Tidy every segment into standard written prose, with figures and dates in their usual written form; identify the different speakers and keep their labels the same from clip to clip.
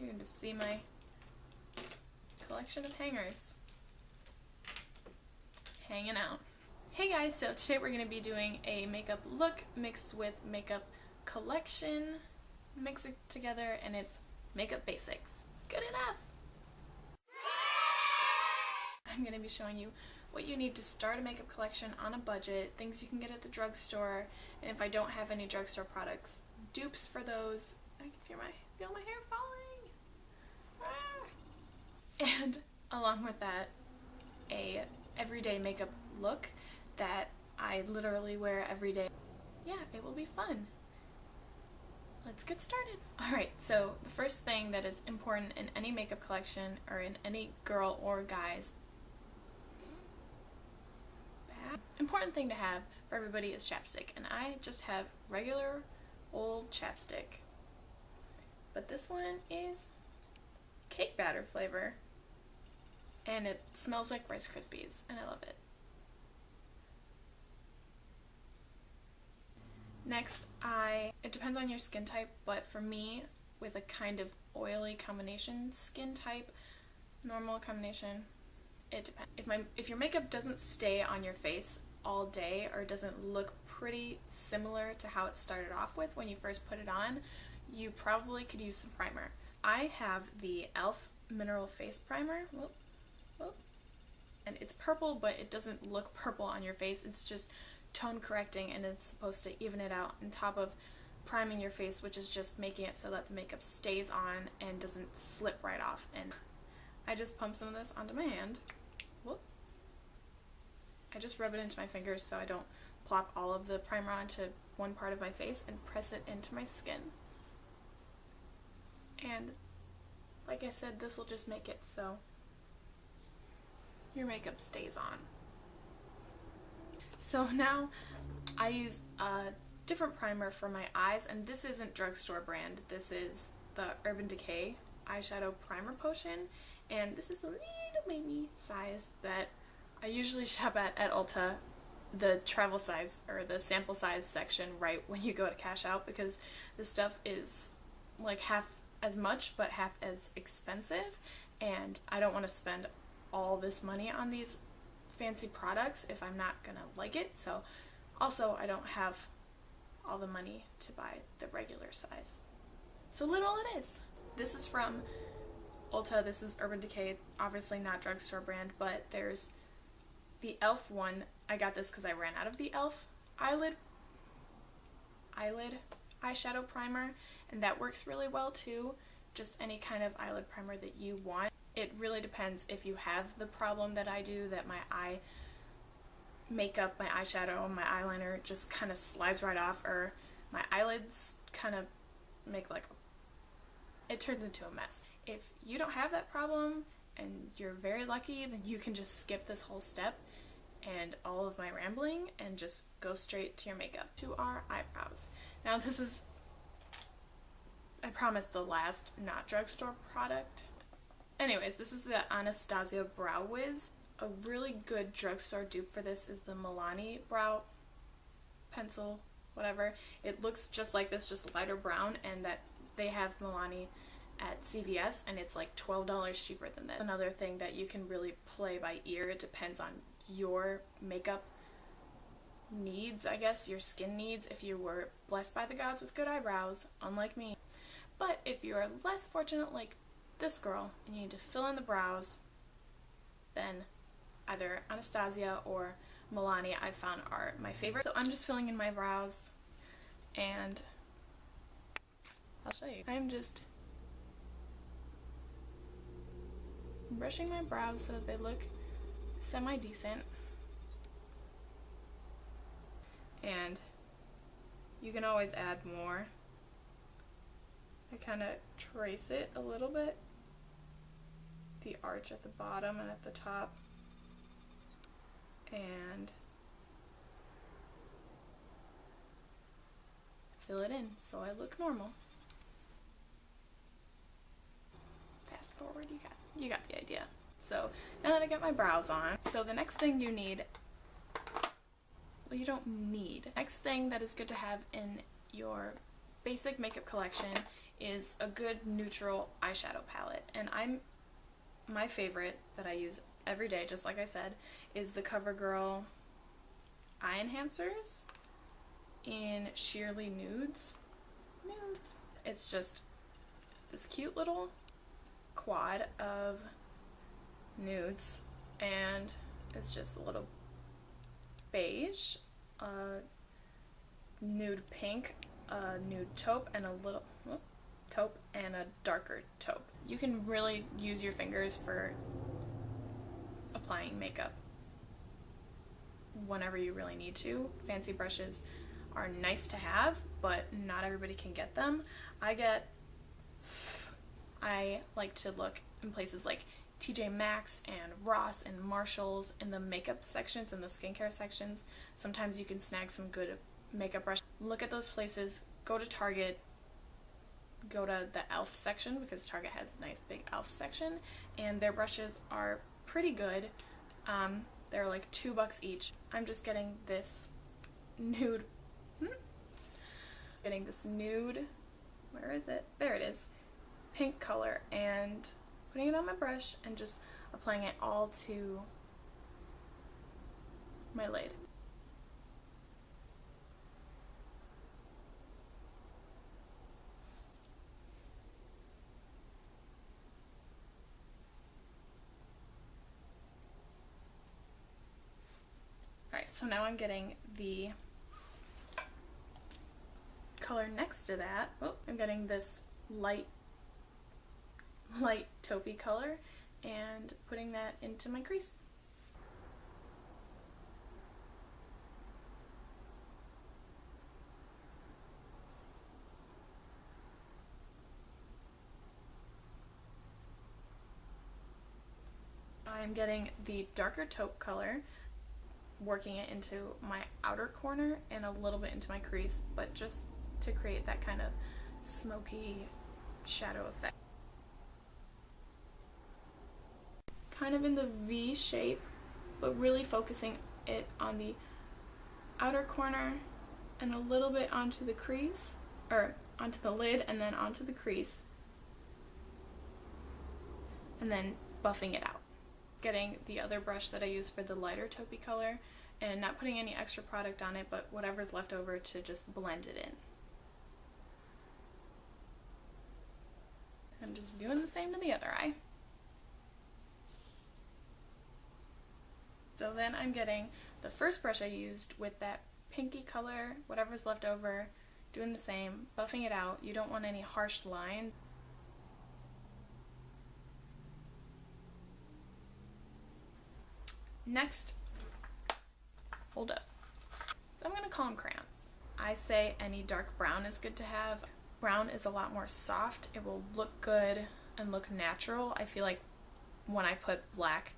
Speaker 1: You can just see my collection of hangers hanging out. Hey guys, so today we're going to be doing a makeup look mixed with makeup collection. Mix it together and it's makeup basics. Good enough! I'm going to be showing you what you need to start a makeup collection on a budget, things you can get at the drugstore, and if I don't have any drugstore products, dupes for those. I can feel my hair falling! Ah. And along with that, a everyday makeup look that I literally wear every day. Yeah, it will be fun. Let's get started. Alright, so the first thing that is important in any makeup collection or in any girl or guy's important thing to have for everybody is chapstick, and I just have regular old chapstick, but this one is cake batter flavor and it smells like Rice Krispies and I love it. Next, it depends on your skin type, but for me, with a kind of oily combination skin type, normal combination, it depends. If your makeup doesn't stay on your face all day or doesn't look pretty similar to how it started off with when you first put it on, you probably could use some primer. I have the e.l.f. Mineral Face Primer, and it's purple, but it doesn't look purple on your face. It's just tone correcting and it's supposed to even it out on top of priming your face, which is just making it so that the makeup stays on and doesn't slip right off. And I just pump some of this onto my hand. I just rub it into my fingers so I don't plop all of the primer onto one part of my face and press it into my skin. And like I said, this will just make it so your makeup stays on. So now I use a different primer for my eyes, and this isn't drugstore brand. This is the Urban Decay eyeshadow primer potion, and this is a little baby size that I usually shop at Ulta, the travel size or the sample size section right when you go to cash out, because this stuff is like half as much but half as expensive, and I don't want to spend all this money on these fancy products if I'm not gonna like it. So also I don't have all the money to buy the regular size, so little it is. This is from Ulta. This is Urban Decay, obviously not drugstore brand, but there's the e.l.f. one. I got this because I ran out of the e.l.f. eyelid eyeshadow primer, and that works really well too. Just any kind of eyelid primer that you want. It really depends if you have the problem that I do, that my eye makeup, my eyeshadow, my eyeliner just kind of slides right off, or my eyelids kind of make it turns into a mess. If you don't have that problem and you're very lucky, then you can just skip this whole step and all of my rambling and just go straight to your makeup, to our eyebrows. Now this is, I promise, the last not drugstore product. Anyways, this is the Anastasia Brow Wiz. A really good drugstore dupe for this is the Milani Brow Pencil, whatever. It looks just like this, just lighter brown, and that they have Milani at CVS, and it's like $12 cheaper than this. Another thing that you can really play by ear. It depends on your makeup needs, I guess, your skin needs, if you were blessed by the gods with good eyebrows, unlike me. But if you are less fortunate like this girl and you need to fill in the brows, then either Anastasia or Milani I found are my favorite. So I'm just filling in my brows, and I'll show you. I'm just brushing my brows so that they look semi-decent, and you can always add more. I kind of trace it a little bit, the arch at the bottom and at the top, and fill it in so I look normal. Fast forward, you got the idea. So now that I got my brows on, so the next thing you need, well, you don't need, next thing that is good to have in your basic makeup collection is a good neutral eyeshadow palette. And my favorite that I use every day, just like I said, is the CoverGirl Eye Enhancers in Sheerly Nudes. It's just this cute little quad of nudes, and it's just a little beige, nude pink, nude taupe, and a little taupe and a darker taupe. You can really use your fingers for applying makeup whenever you really need to. Fancy brushes are nice to have, but not everybody can get them. I like to look in places like TJ Maxx and Ross and Marshalls in the makeup sections and the skincare sections. Sometimes you can snag some good makeup brushes. Look at those places. Go to Target. Go to the e.l.f. section, because Target has a nice big e.l.f. section, and their brushes are pretty good. They're like $2 each. I'm just getting this nude, where is it? There it is, pink color, and putting it on my brush and just applying it all to my lid. Alright, so now I'm getting the color next to that. Oh, I'm getting this light taupey color and putting that into my crease. I'm getting the darker taupe color, working it into my outer corner and a little bit into my crease, but just to create that kind of smoky shadow effect. Kind of in the V shape, but really focusing it on the outer corner and a little bit onto the crease, or onto the lid and then onto the crease, and then buffing it out. Getting the other brush that I use for the lighter taupey color and not putting any extra product on it, but whatever's left over to just blend it in. I'm just doing the same to the other eye. So then I'm getting the first brush I used with that pinky color, whatever's left over, doing the same, buffing it out. You don't want any harsh lines. Next, hold up. So I'm going to call them crayons. I say any dark brown is good to have. Brown is a lot more soft. It will look good and look natural. I feel like when I put black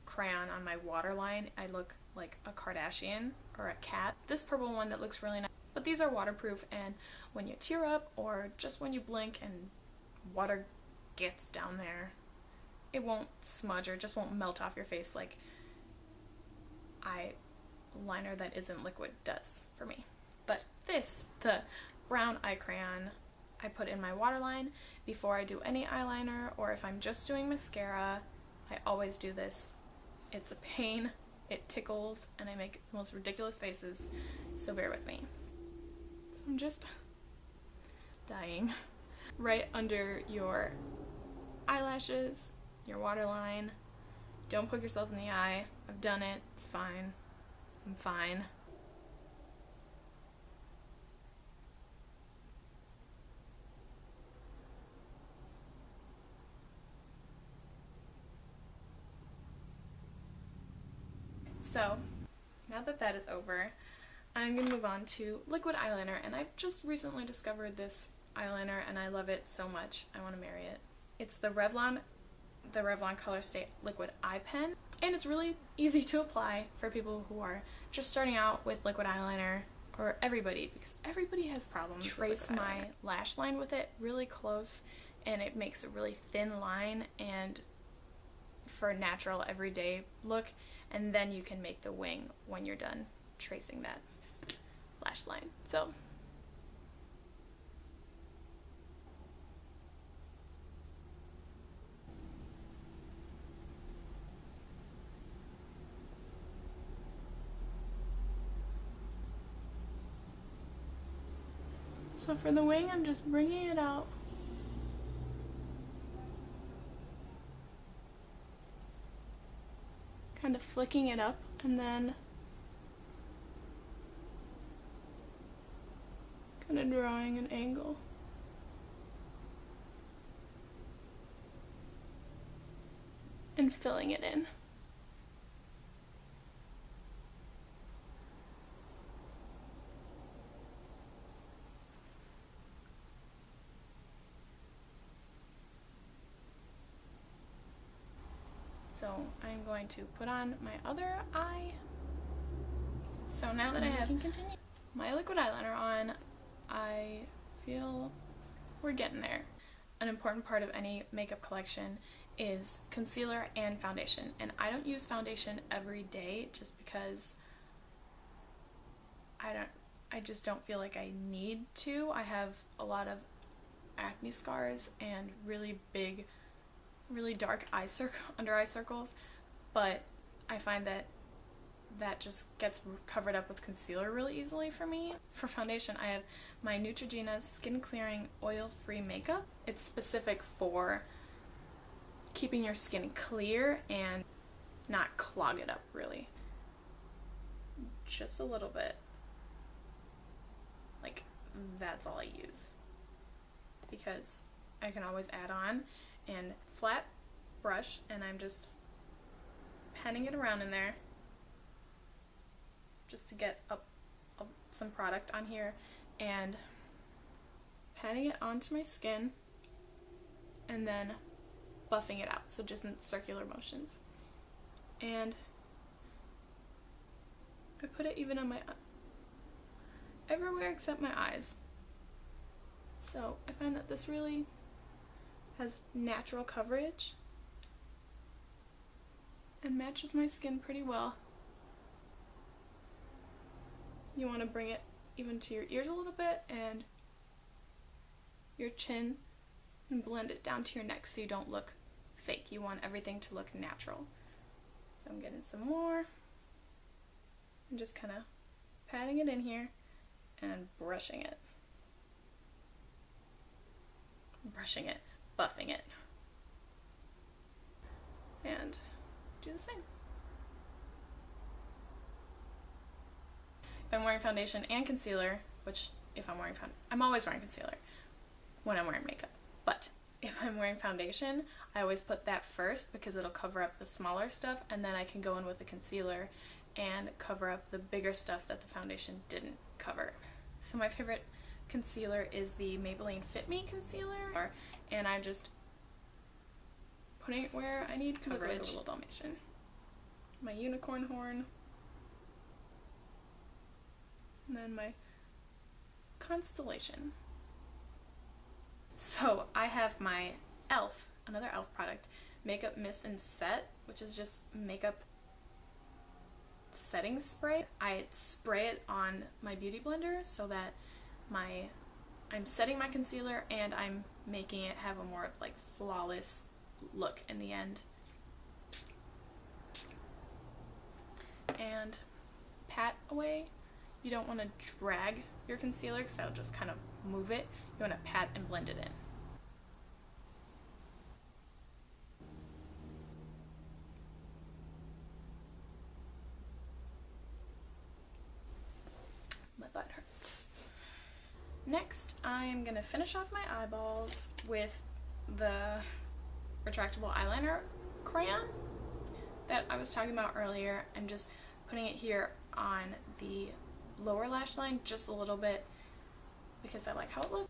Speaker 1: crayon on my waterline, I look like a Kardashian or a cat. This purple one that looks really nice. But these are waterproof, and when you tear up or just when you blink and water gets down there, it won't smudge or just won't melt off your face like eyeliner that isn't liquid does for me. But this, the brown eye crayon, I put in my waterline before I do any eyeliner, or if I'm just doing mascara, I always do this. It's a pain, it tickles, and I make the most ridiculous faces, so bear with me. So I'm just dying right under your eyelashes, your waterline. Don't poke yourself in the eye. I've done it. It's fine. I'm fine. So, now that that is over, I'm going to move on to liquid eyeliner, and I've just recently discovered this eyeliner and I love it so much. I want to marry it. It's the Revlon Color Stay Liquid Eye Pen, and it's really easy to apply for people who are just starting out with liquid eyeliner, or everybody, because everybody has problems. Trace my lash line with it really close, and it makes a really thin line and for a natural everyday look, and then you can make the wing when you're done tracing that lash line. So So for the wing, I'm just bringing it out. Kind of flicking it up, and then kind of drawing an angle. And filling it in. So I'm going to put on my other eye. So now that I have my liquid eyeliner on, I feel we're getting there. An important part of any makeup collection is concealer and foundation. And I don't use foundation every day just because I just don't feel like I need to. I have a lot of acne scars and really big, really dark under eye circles, but I find that just gets covered up with concealer really easily for me. For foundation, I have my Neutrogena Skin Clearing Oil-Free Makeup. It's specific for keeping your skin clear and not clog it up, really. Just a little bit. Like, that's all I use. Because I can always add on, and flat brush, and I'm just panning it around in there just to get up some product on here, and panning it onto my skin, and then buffing it out, so just in circular motions. And I put it even on my everywhere except my eyes. So I find that this really has natural coverage and matches my skin pretty well. You want to bring it even to your ears a little bit and your chin, and blend it down to your neck so you don't look fake. You want everything to look natural. So I'm getting some more and just kind of patting it in here and brushing it. Brushing it, buffing it. And do the same. If I'm wearing foundation and concealer, which if I'm wearing I'm always wearing concealer when I'm wearing makeup. But if I'm wearing foundation, I always put that first because it'll cover up the smaller stuff, and then I can go in with the concealer and cover up the bigger stuff that the foundation didn't cover. So my favorite concealer is the Maybelline Fit Me concealer, and I'm just putting it where I need coverage. Like a little Dalmatian. My unicorn horn, and then my constellation. So I have my e.l.f., another e.l.f. product, Makeup Mist and Set, which is just makeup setting spray. I spray it on my beauty blender so that I'm setting my concealer and I'm making it have a more like flawless look in the end. And pat away. You don't want to drag your concealer because that'll just kind of move it. You want to pat and blend it in. My butt hurts. Next, I'm going to finish off my eyeballs with the retractable eyeliner crayon that I was talking about earlier. I'm just putting it here on the lower lash line just a little bit because I like how it looks.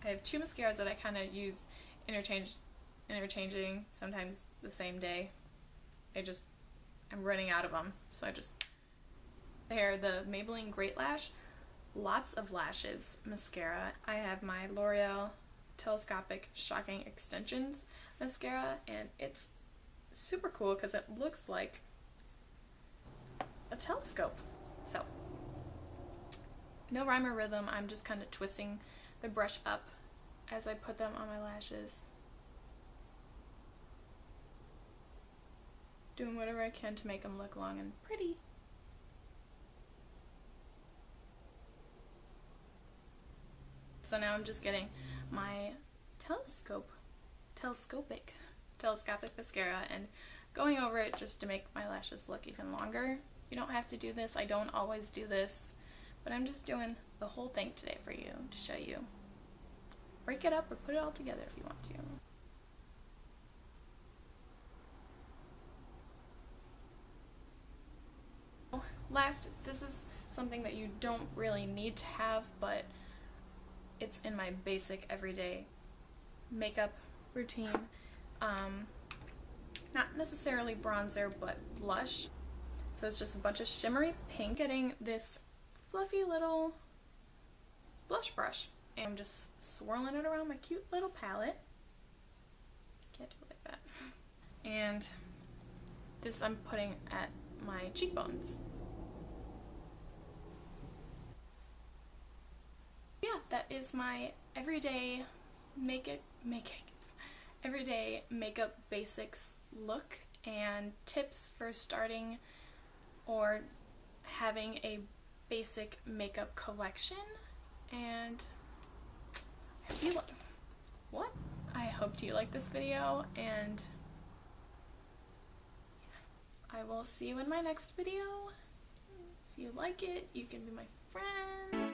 Speaker 1: I have two mascaras that I kind of use interchanging, sometimes the same day. I'm running out of them, so they're the Maybelline Great Lash Lots of Lashes mascara. I have my L'Oreal Telescopic Shocking Extensions mascara, and it's super cool because it looks like a telescope. So, no rhyme or rhythm, I'm just kind of twisting the brush up as I put them on my lashes. doing whatever I can to make them look long and pretty. So now I'm just getting my telescopic mascara and going over it just to make my lashes look even longer. You don't have to do this. I don't always do this, but I'm just doing the whole thing today for you to show you. Break it up or put it all together if you want to. Last, this is something that you don't really need to have, but it's in my basic everyday makeup routine. Not necessarily bronzer, but blush. So it's just a bunch of shimmery pink. Getting this fluffy little blush brush, and I'm just swirling it around my cute little palette. Can't do it like that. And this I'm putting at my cheekbones. Yeah, that is my everyday everyday makeup basics look and tips for starting or having a basic makeup collection. And I hope you like this video, and I will see you in my next video. If you like it, you can be my friend.